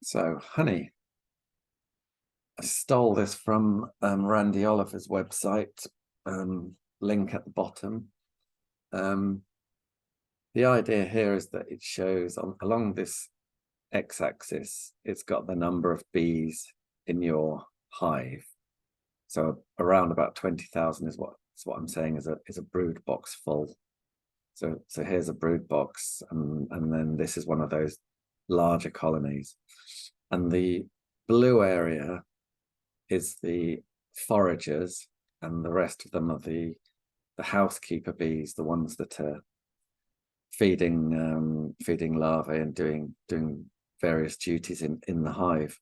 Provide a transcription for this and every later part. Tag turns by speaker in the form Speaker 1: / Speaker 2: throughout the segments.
Speaker 1: So honey, I stole this from Randy Oliver's website, link at the bottom. The idea here is that it shows along this x-axis, it's got the number of bees in your hive. So around about 20,000 is what I'm saying is a brood box full. So here's a brood box, and then this is one of those larger colonies. And the blue area is the foragers, and the rest of them are the housekeeper bees, the ones that are feeding larvae and doing various duties in the hive.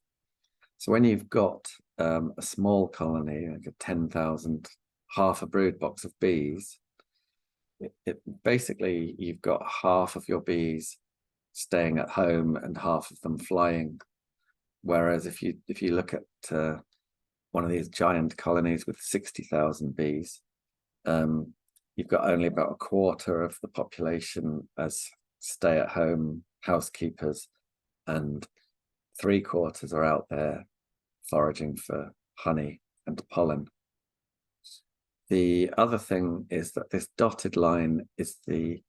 Speaker 1: So when you've got a small colony, like a 10,000, half a brood box of bees, it basically you've got half of your bees staying at home and half of them flying. Whereas if you look at one of these giant colonies with 60,000 bees, you've got only about a quarter of the population as stay-at-home housekeepers, and 3/4 are out there foraging for honey and pollen. The other thing is that this dotted line is the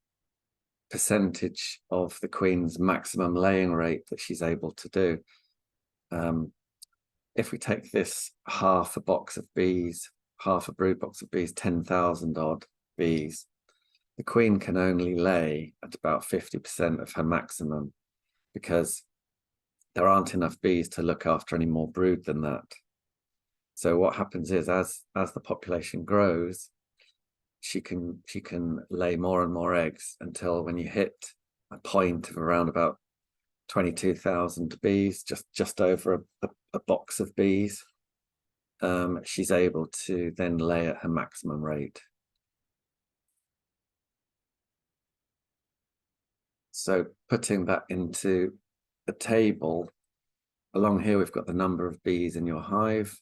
Speaker 1: percentage of the queen's maximum laying rate that she's able to do. If we take this half a box of bees, half a brood box of bees, 10,000 odd bees, the queen can only lay at about 50% of her maximum, because there aren't enough bees to look after any more brood than that. So what happens is, as the population grows, she can lay more and more eggs, until when you hit a point of around about 22,000 bees, just over a box of bees, she's able to then lay at her maximum rate. So putting that into a table, along here we've got the number of bees in your hive,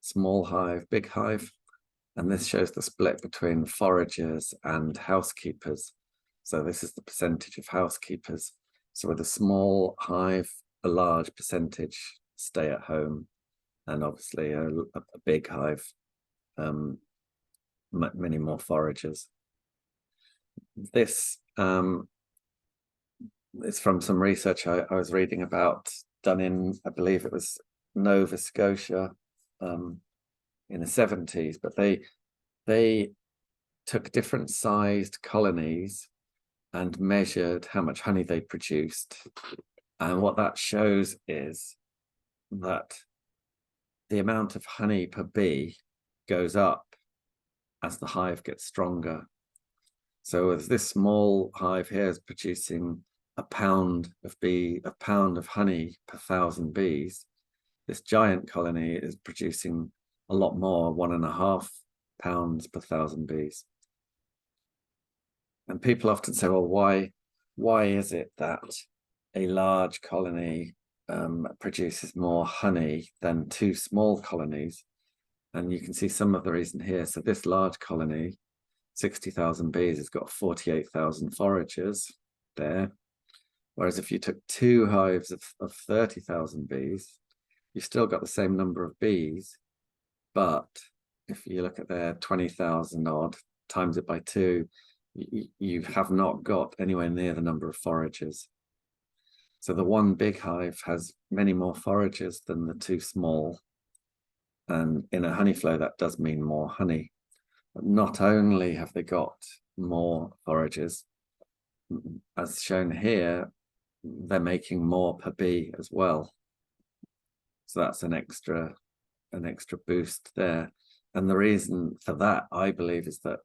Speaker 1: small hive, big hive, and this shows the split between foragers and housekeepers. So this is the percentage of housekeepers. So with a small hive, a large percentage stay at home, and obviously a big hive, many more foragers. This is from some research I was reading about, done in, I believe it was Nova Scotia in the 70s, but they took different sized colonies and measured how much honey they produced. And what that shows is that the amount of honey per bee goes up as the hive gets stronger. So as this small hive here is producing a pound of honey per 1,000 bees, this giant colony is producing a lot more, 1.5 pounds per 1,000 bees. And people often say, well, why is it that a large colony produces more honey than two small colonies? And you can see some of the reason here. So this large colony, 60,000 bees, has got 48,000 foragers there. Whereas if you took two hives of 30,000 bees, you've still got the same number of bees, but if you look at their 20,000 odd, times it by 2, you have not got anywhere near the number of foragers. So the one big hive has many more foragers than the two small. And in a honey flow, that does mean more honey. But not only have they got more foragers, as shown here, they're making more per bee as well. So that's an extra boost there. And the reason for that, I believe, is that,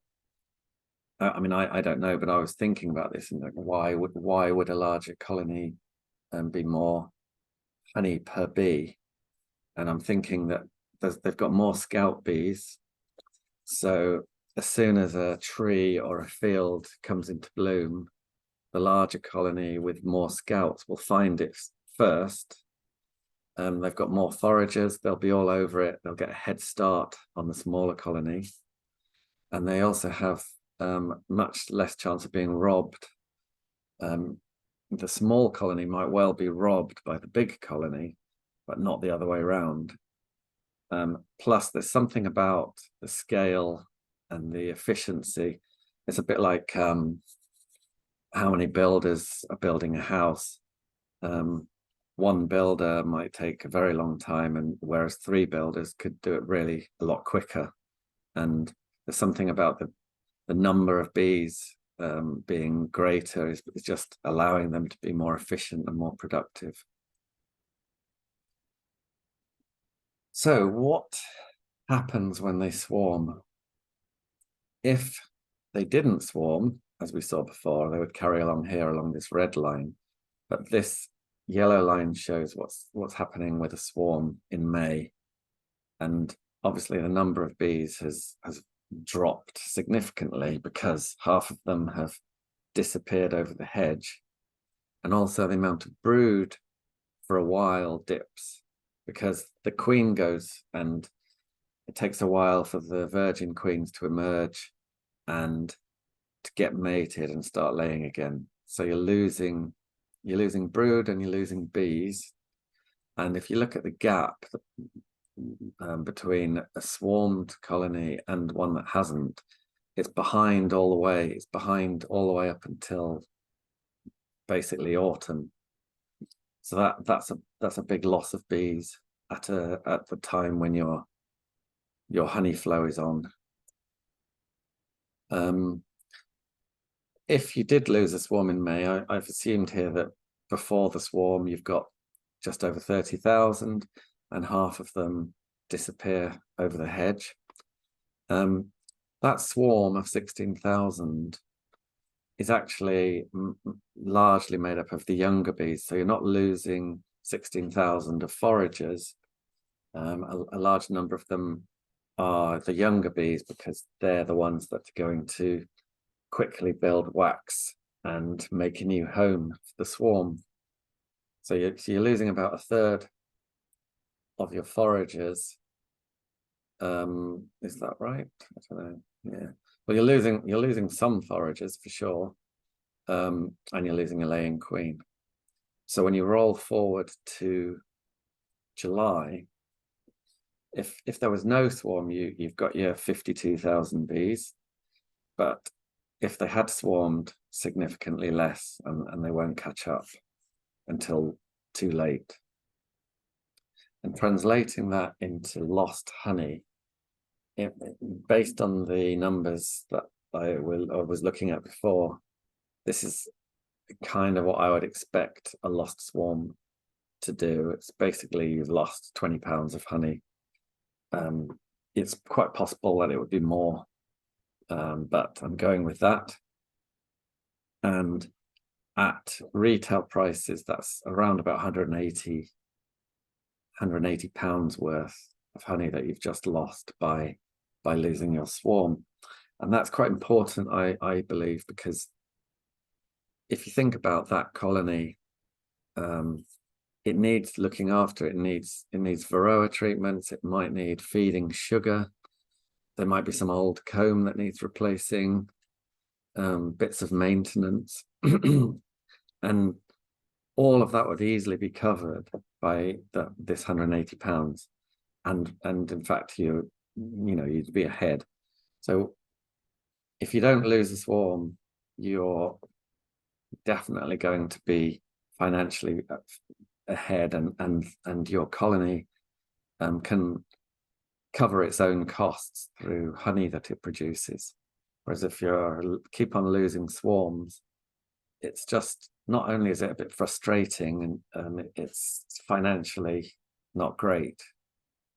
Speaker 1: I mean, I don't know, but I was thinking about this, and like, why would a larger colony be more honey per bee? And I'm thinking that they've got more scout bees. So as soon as a tree or a field comes into bloom, the larger colony with more scouts will find it first. They've got more foragers, they'll be all over it, they'll get a head start on the smaller colony. And they also have much less chance of being robbed. the small colony might well be robbed by the big colony, but not the other way around. Plus, there's something about the scale and the efficiency. It's a bit like how many builders are building a house. One builder might take a very long time, and whereas 3 builders could do it really a lot quicker. And there's something about the number of bees being greater is just allowing them to be more efficient and more productive. So what happens when they swarm? If they didn't swarm, as we saw before, they would carry along here along this red line. But this yellow line shows what's happening with a swarm in May. And obviously the number of bees has dropped significantly because half of them have disappeared over the hedge. And also the amount of brood for a while dips because the queen goes, and it takes a while for the virgin queens to emerge and to get mated and start laying again. So you're losing brood and you're losing bees. And if you look at the gap between a swarmed colony and one that hasn't, it's behind all the way. It's behind all the way up until basically autumn. So that's a big loss of bees at the time when your honey flow is on. If you did lose a swarm in May, I've assumed here that before the swarm you've got just over 30,000 and half of them disappear over the hedge. That swarm of 16,000 is actually largely made up of the younger bees. So you're not losing 16,000 of foragers. A large number of them are the younger bees because they're the ones that are going to quickly build wax and make a new home for the swarm. So you're losing about a third of your foragers. Is that right? I don't know. Yeah. Well, you're losing some foragers for sure, and you're losing a laying queen. So when you roll forward to July, if there was no swarm, you've got your 52,000 bees, but if they had swarmed, significantly less, and they won't catch up until too late. And translating that into lost honey, based on the numbers that I was looking at before, this is kind of what I would expect a lost swarm to do. It's basically you've lost 20 pounds of honey. It's quite possible that it would be more, but I'm going with that. And at retail prices, that's around about 180 pounds worth of honey that you've just lost by losing your swarm. And that's quite important, I believe, because if you think about that colony, it needs looking after. It needs varroa treatments. It might need feeding sugar. There might be some old comb that needs replacing, bits of maintenance. And all of that would easily be covered by this 180 pounds. And in fact, you'd be ahead. So if you don't lose a swarm, you're definitely going to be financially ahead, and your colony can cover its own costs through honey that it produces. Whereas if you keep on losing swarms, it's just, not only is it a bit frustrating and it's financially not great,